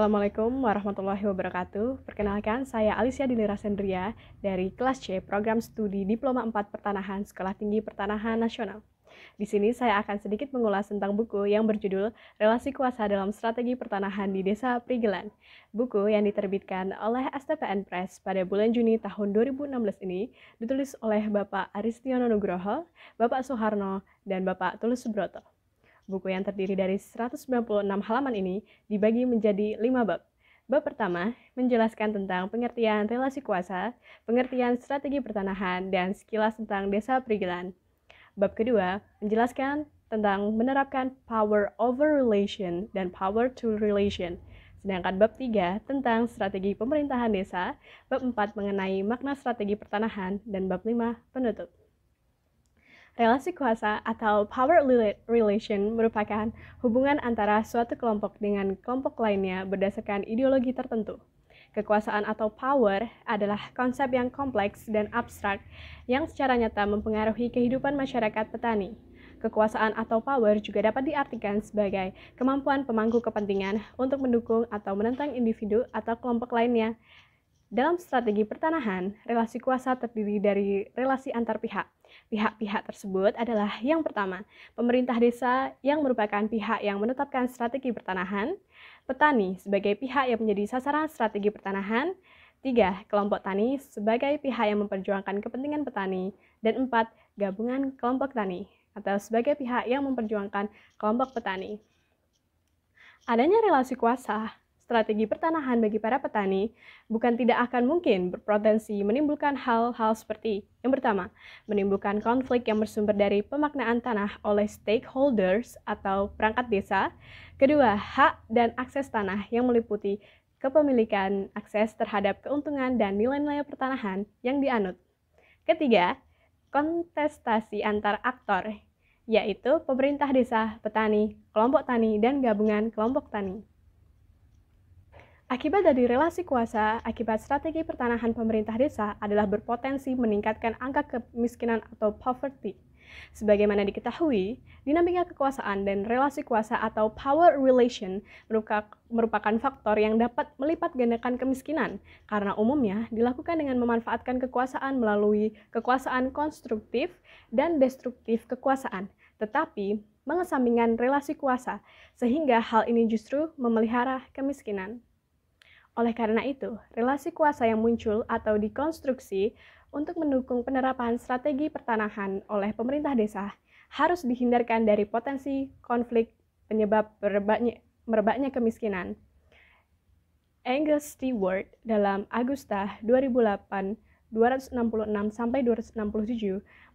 Assalamualaikum warahmatullahi wabarakatuh. Perkenalkan, saya Alicia Dilira Sendria dari kelas C Program Studi Diploma 4 Pertanahan Sekolah Tinggi Pertanahan Nasional. Di sini saya akan sedikit mengulas tentang buku yang berjudul Relasi Kuasa dalam Strategi Pertanahan di Desa Prigelan. Buku yang diterbitkan oleh STPN Press pada bulan Juni tahun 2016 ini ditulis oleh Bapak Aristiono Nugroho, Bapak Soeharno, dan Bapak Tulus Subroto. Buku yang terdiri dari 196 halaman ini dibagi menjadi 5 bab. Bab pertama menjelaskan tentang pengertian relasi kuasa, pengertian strategi pertanahan, dan sekilas tentang desa Prigelan. Bab kedua menjelaskan tentang menerapkan power over relation dan power to relation. Sedangkan bab 3 tentang strategi pemerintahan desa, bab 4 mengenai makna strategi pertanahan, dan bab 5 penutup. Relasi kuasa atau power relation merupakan hubungan antara suatu kelompok dengan kelompok lainnya berdasarkan ideologi tertentu. Kekuasaan atau power adalah konsep yang kompleks dan abstrak yang secara nyata mempengaruhi kehidupan masyarakat petani. Kekuasaan atau power juga dapat diartikan sebagai kemampuan pemangku kepentingan untuk mendukung atau menentang individu atau kelompok lainnya. Dalam strategi pertanahan, relasi kuasa terdiri dari relasi antar pihak. Pihak-pihak tersebut adalah yang pertama, pemerintah desa yang merupakan pihak yang menetapkan strategi pertanahan, petani sebagai pihak yang menjadi sasaran strategi pertanahan, 3. Kelompok tani sebagai pihak yang memperjuangkan kepentingan petani, dan 4. Gabungan kelompok tani atau sebagai pihak yang memperjuangkan kelompok petani. Adanya relasi kuasa strategi pertanahan bagi para petani bukan tidak akan mungkin berpotensi menimbulkan hal-hal seperti yang pertama, menimbulkan konflik yang bersumber dari pemaknaan tanah oleh stakeholders atau perangkat desa. Kedua, hak dan akses tanah yang meliputi kepemilikan, akses terhadap keuntungan dan nilai-nilai pertanahan yang dianut. Ketiga, kontestasi antar aktor, yaitu pemerintah desa, petani, kelompok tani, dan gabungan kelompok tani. Akibat dari relasi kuasa, akibat strategi pertanahan pemerintah desa adalah berpotensi meningkatkan angka kemiskinan atau poverty. Sebagaimana diketahui, dinamika kekuasaan dan relasi kuasa atau power relation merupakan faktor yang dapat melipat gandakan kemiskinan, karena umumnya dilakukan dengan memanfaatkan kekuasaan melalui kekuasaan konstruktif dan destruktif kekuasaan, tetapi mengesampingkan relasi kuasa, sehingga hal ini justru memelihara kemiskinan. Oleh karena itu, relasi kuasa yang muncul atau dikonstruksi untuk mendukung penerapan strategi pertanahan oleh pemerintah desa harus dihindarkan dari potensi konflik penyebab merebaknya kemiskinan. Angus Stewart dalam Augusta 2008 266-267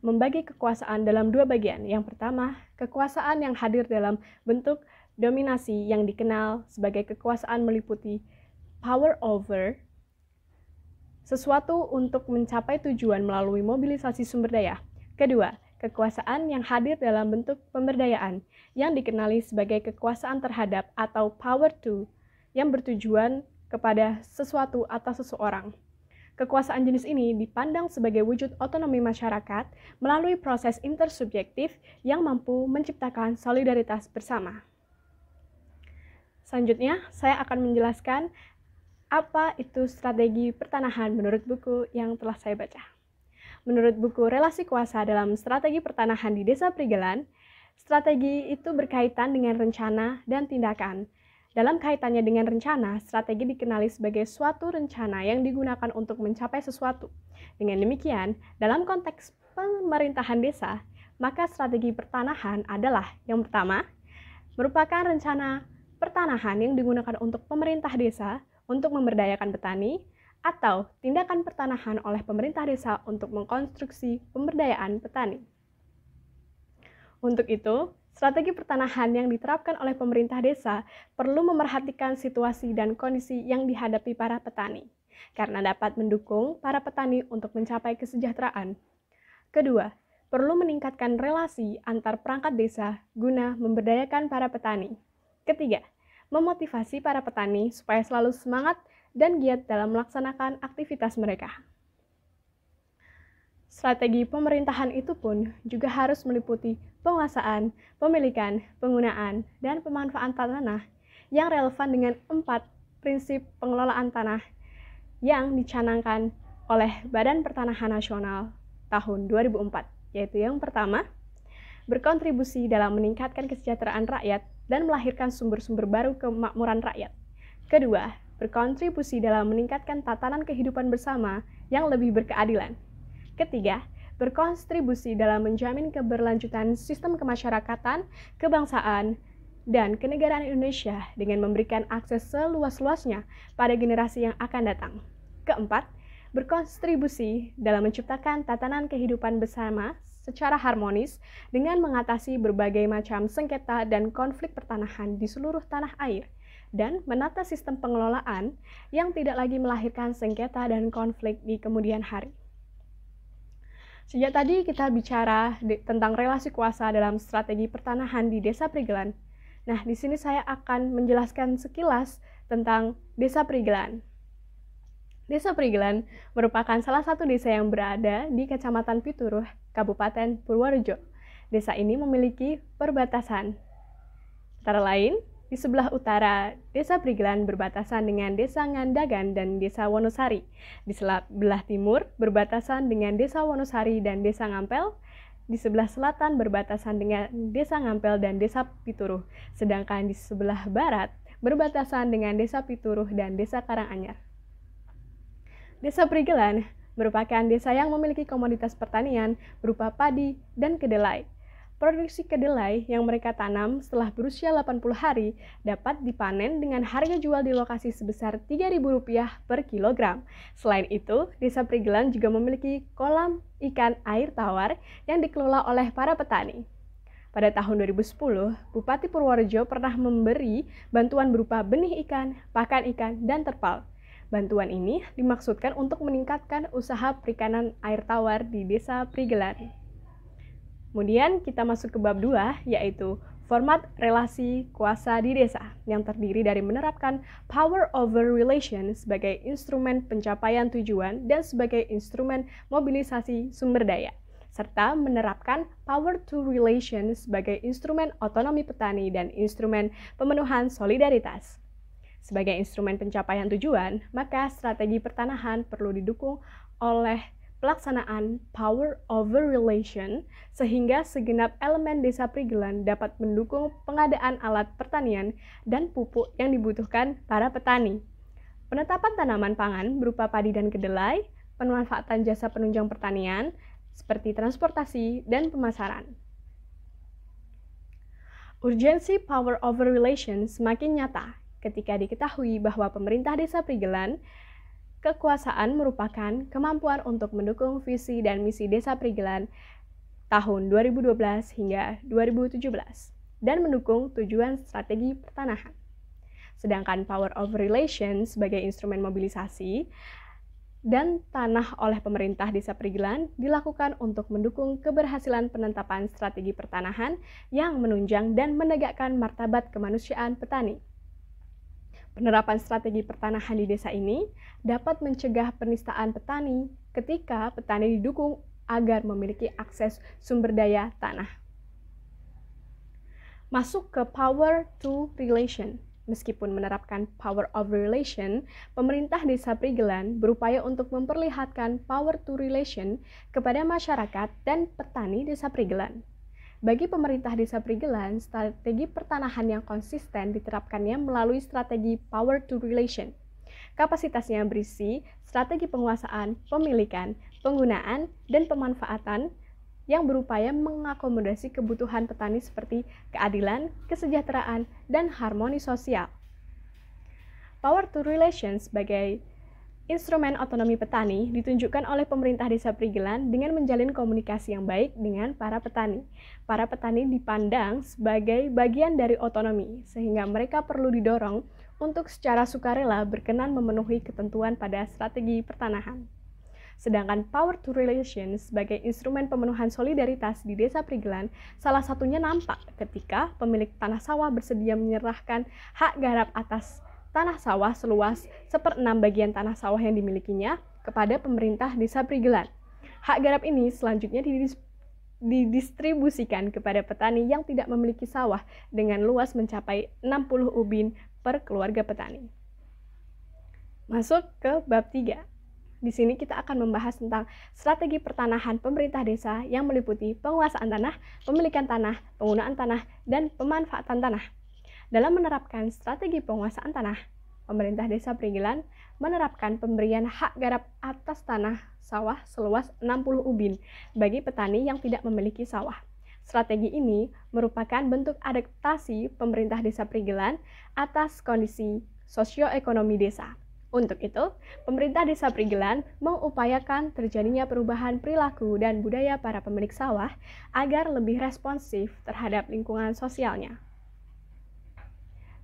membagi kekuasaan dalam dua bagian. Yang pertama, kekuasaan yang hadir dalam bentuk dominasi yang dikenal sebagai kekuasaan meliputi power over sesuatu untuk mencapai tujuan melalui mobilisasi sumber daya. Kedua, kekuasaan yang hadir dalam bentuk pemberdayaan yang dikenali sebagai kekuasaan terhadap atau power to yang bertujuan kepada sesuatu atau seseorang. Kekuasaan jenis ini dipandang sebagai wujud otonomi masyarakat melalui proses intersubjektif yang mampu menciptakan solidaritas bersama. Selanjutnya, saya akan menjelaskan apa itu strategi pertanahan menurut buku yang telah saya baca. Menurut buku Relasi Kuasa dalam Strategi Pertanahan di Desa Prigelan, strategi itu berkaitan dengan rencana dan tindakan. Dalam kaitannya dengan rencana, strategi dikenali sebagai suatu rencana yang digunakan untuk mencapai sesuatu. Dengan demikian, dalam konteks pemerintahan desa, maka strategi pertanahan adalah yang pertama, merupakan rencana pertanahan yang digunakan untuk pemerintah desa untuk memberdayakan petani, atau tindakan pertanahan oleh pemerintah desa untuk mengkonstruksi pemberdayaan petani. Untuk itu, strategi pertanahan yang diterapkan oleh pemerintah desa perlu memerhatikan situasi dan kondisi yang dihadapi para petani, karena dapat mendukung para petani untuk mencapai kesejahteraan. Kedua, perlu meningkatkan relasi antar perangkat desa guna memberdayakan para petani. Ketiga, memotivasi para petani supaya selalu semangat dan giat dalam melaksanakan aktivitas mereka. Strategi pemerintahan itu pun juga harus meliputi penguasaan, pemilikan, penggunaan, dan pemanfaatan tanah yang relevan dengan 4 prinsip pengelolaan tanah yang dicanangkan oleh Badan Pertanahan Nasional tahun 2004, yaitu yang pertama, berkontribusi dalam meningkatkan kesejahteraan rakyat dan melahirkan sumber-sumber baru kemakmuran rakyat. Kedua, berkontribusi dalam meningkatkan tatanan kehidupan bersama yang lebih berkeadilan. Ketiga, berkontribusi dalam menjamin keberlanjutan sistem kemasyarakatan, kebangsaan, dan kenegaraan Indonesia dengan memberikan akses seluas-luasnya pada generasi yang akan datang. Keempat, berkontribusi dalam menciptakan tatanan kehidupan bersama secara harmonis dengan mengatasi berbagai macam sengketa dan konflik pertanahan di seluruh tanah air, dan menata sistem pengelolaan yang tidak lagi melahirkan sengketa dan konflik di kemudian hari. Sejak tadi kita bicara tentang relasi kuasa dalam strategi pertanahan di Desa Prigelan. Nah, di sini saya akan menjelaskan sekilas tentang Desa Prigelan. Desa Prigelan merupakan salah satu desa yang berada di Kecamatan Pituruh, Kabupaten Purworejo. Desa ini memiliki perbatasan. Antara lain, di sebelah utara, Desa Prigelan berbatasan dengan Desa Ngandagan dan Desa Wonosari. Di sebelah timur, berbatasan dengan Desa Wonosari dan Desa Ngampel. Di sebelah selatan, berbatasan dengan Desa Ngampel dan Desa Pituruh. Sedangkan di sebelah barat, berbatasan dengan Desa Pituruh dan Desa Karanganyar. Desa Prigelan merupakan desa yang memiliki komoditas pertanian berupa padi dan kedelai. Produksi kedelai yang mereka tanam setelah berusia 80 hari dapat dipanen dengan harga jual di lokasi sebesar Rp3.000 per kilogram. Selain itu, Desa Prigelan juga memiliki kolam ikan air tawar yang dikelola oleh para petani. Pada tahun 2010, Bupati Purworejo pernah memberi bantuan berupa benih ikan, pakan ikan, dan terpal. Bantuan ini dimaksudkan untuk meningkatkan usaha perikanan air tawar di Desa Prigelan. Kemudian kita masuk ke bab 2, yaitu format relasi kuasa di desa, yang terdiri dari menerapkan power over relation sebagai instrumen pencapaian tujuan dan sebagai instrumen mobilisasi sumber daya, serta menerapkan power to relation sebagai instrumen otonomi petani dan instrumen pemenuhan solidaritas. Sebagai instrumen pencapaian tujuan, maka strategi pertanahan perlu didukung oleh pelaksanaan power over relation sehingga segenap elemen Desa Prigelan dapat mendukung pengadaan alat pertanian dan pupuk yang dibutuhkan para petani. Penetapan tanaman pangan berupa padi dan kedelai, pemanfaatan jasa penunjang pertanian seperti transportasi dan pemasaran. Urgensi power over relation semakin nyata ketika diketahui bahwa pemerintah Desa Prigelan kekuasaan merupakan kemampuan untuk mendukung visi dan misi Desa Prigelan tahun 2012 hingga 2017 dan mendukung tujuan strategi pertanahan. Sedangkan power of relation sebagai instrumen mobilisasi dan tanah oleh pemerintah Desa Prigelan dilakukan untuk mendukung keberhasilan penetapan strategi pertanahan yang menunjang dan menegakkan martabat kemanusiaan petani. Penerapan strategi pertanahan di desa ini dapat mencegah penistaan petani ketika petani didukung agar memiliki akses sumber daya tanah. Masuk ke power to relation. Meskipun menerapkan power of relation, pemerintah Desa Prigelan berupaya untuk memperlihatkan power to relation kepada masyarakat dan petani Desa Prigelan. Bagi pemerintah Desa Prigelan, strategi pertanahan yang konsisten diterapkannya melalui strategi power to relation. Kapasitasnya berisi strategi penguasaan, pemilikan, penggunaan, dan pemanfaatan yang berupaya mengakomodasi kebutuhan petani seperti keadilan, kesejahteraan, dan harmoni sosial. Power to relation sebagai instrumen otonomi petani ditunjukkan oleh pemerintah Desa Prigelan dengan menjalin komunikasi yang baik dengan para petani. Para petani dipandang sebagai bagian dari otonomi, sehingga mereka perlu didorong untuk secara sukarela berkenan memenuhi ketentuan pada strategi pertanahan. Sedangkan power to relation sebagai instrumen pemenuhan solidaritas di Desa Prigelan salah satunya nampak ketika pemilik tanah sawah bersedia menyerahkan hak garap atas tanah sawah seluas 1/6 bagian tanah sawah yang dimilikinya kepada pemerintah Desa Prigelan. Hak garap ini selanjutnya didistribusikan kepada petani yang tidak memiliki sawah dengan luas mencapai 60 ubin per keluarga petani. Masuk ke bab 3. Di sini kita akan membahas tentang strategi pertanahan pemerintah desa yang meliputi penguasaan tanah, pemilikan tanah, penggunaan tanah, dan pemanfaatan tanah. Dalam menerapkan strategi penguasaan tanah, pemerintah desa Prigilan menerapkan pemberian hak garap atas tanah sawah seluas 60 ubin bagi petani yang tidak memiliki sawah. Strategi ini merupakan bentuk adaptasi pemerintah desa Prigilan atas kondisi sosioekonomi desa. Untuk itu, pemerintah desa Prigilan mengupayakan terjadinya perubahan perilaku dan budaya para pemilik sawah agar lebih responsif terhadap lingkungan sosialnya.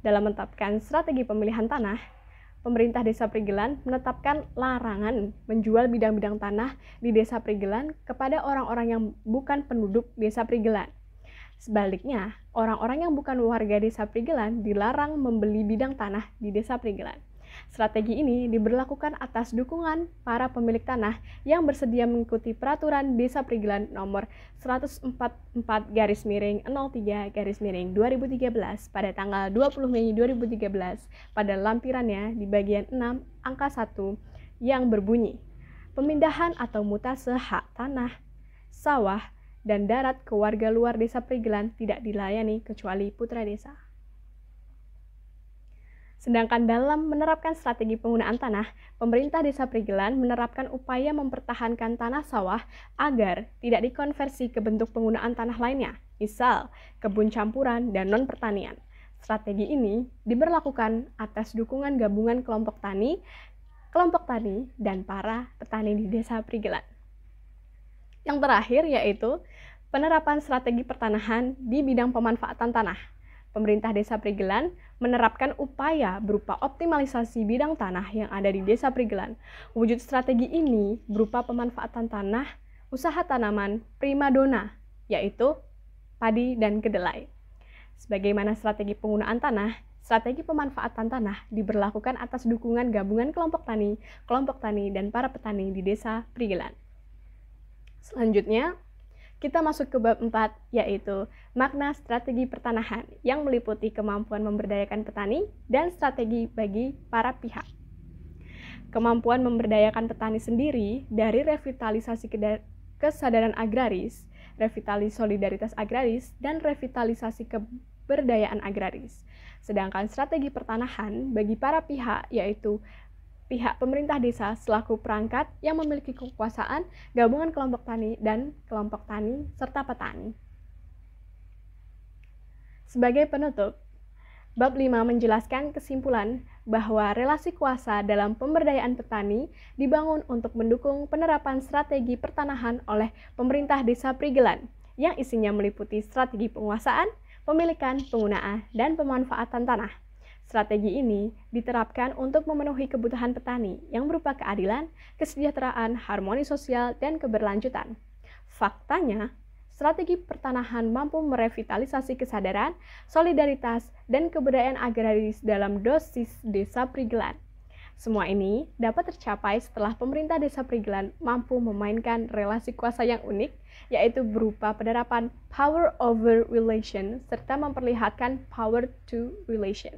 Dalam menetapkan strategi pemilihan tanah, pemerintah desa Prigilan menetapkan larangan menjual bidang-bidang tanah di desa Prigilan kepada orang-orang yang bukan penduduk desa Prigilan. Sebaliknya, orang-orang yang bukan warga desa Prigilan dilarang membeli bidang tanah di desa Prigilan. Strategi ini diberlakukan atas dukungan para pemilik tanah yang bersedia mengikuti peraturan Desa Prigilan nomor 144-03-2013 pada tanggal 20 Mei 2013 pada lampirannya di bagian 6 angka 1 yang berbunyi pemindahan atau mutase hak tanah, sawah, dan darat ke warga luar Desa Prigilan tidak dilayani kecuali putra desa. Sedangkan dalam menerapkan strategi penggunaan tanah, pemerintah desa Prigilan menerapkan upaya mempertahankan tanah sawah agar tidak dikonversi ke bentuk penggunaan tanah lainnya, misal kebun campuran dan non-pertanian. Strategi ini diberlakukan atas dukungan gabungan kelompok tani, dan para petani di desa Prigilan. Yang terakhir yaitu penerapan strategi pertanahan di bidang pemanfaatan tanah. Pemerintah desa Prigilan menerapkan upaya berupa optimalisasi bidang tanah yang ada di desa Prigilan. Wujud strategi ini berupa pemanfaatan tanah, usaha tanaman primadona, yaitu padi dan kedelai. Sebagaimana strategi penggunaan tanah, strategi pemanfaatan tanah diberlakukan atas dukungan gabungan kelompok tani, dan para petani di desa Prigilan. Selanjutnya, kita masuk ke bab 4, yaitu makna strategi pertanahan yang meliputi kemampuan memberdayakan petani dan strategi bagi para pihak. Kemampuan memberdayakan petani sendiri dari revitalisasi kesadaran agraris, revitalisasi solidaritas agraris, dan revitalisasi keberdayaan agraris. Sedangkan strategi pertanahan bagi para pihak yaitu pihak pemerintah desa selaku perangkat yang memiliki kekuasaan, gabungan kelompok tani, serta petani. Sebagai penutup, bab 5 menjelaskan kesimpulan bahwa relasi kuasa dalam pemberdayaan petani dibangun untuk mendukung penerapan strategi pertanahan oleh pemerintah desa Prigilan, yang isinya meliputi strategi penguasaan, pemilikan, penggunaan, dan pemanfaatan tanah. Strategi ini diterapkan untuk memenuhi kebutuhan petani yang berupa keadilan, kesejahteraan, harmoni sosial, dan keberlanjutan. Faktanya, strategi pertanahan mampu merevitalisasi kesadaran, solidaritas, dan kebudayaan agraris dalam dosis desa Prigilan. Semua ini dapat tercapai setelah pemerintah desa Prigilan mampu memainkan relasi kuasa yang unik, yaitu berupa penerapan power over relation serta memperlihatkan power to relation.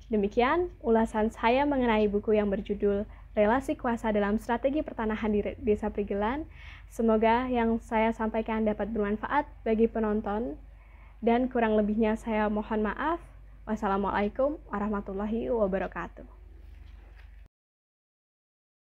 Demikian ulasan saya mengenai buku yang berjudul Relasi Kuasa dalam Strategi Pertanahan di Desa Prigilan. Semoga yang saya sampaikan dapat bermanfaat bagi penonton, dan kurang lebihnya saya mohon maaf. Wassalamualaikum warahmatullahi wabarakatuh.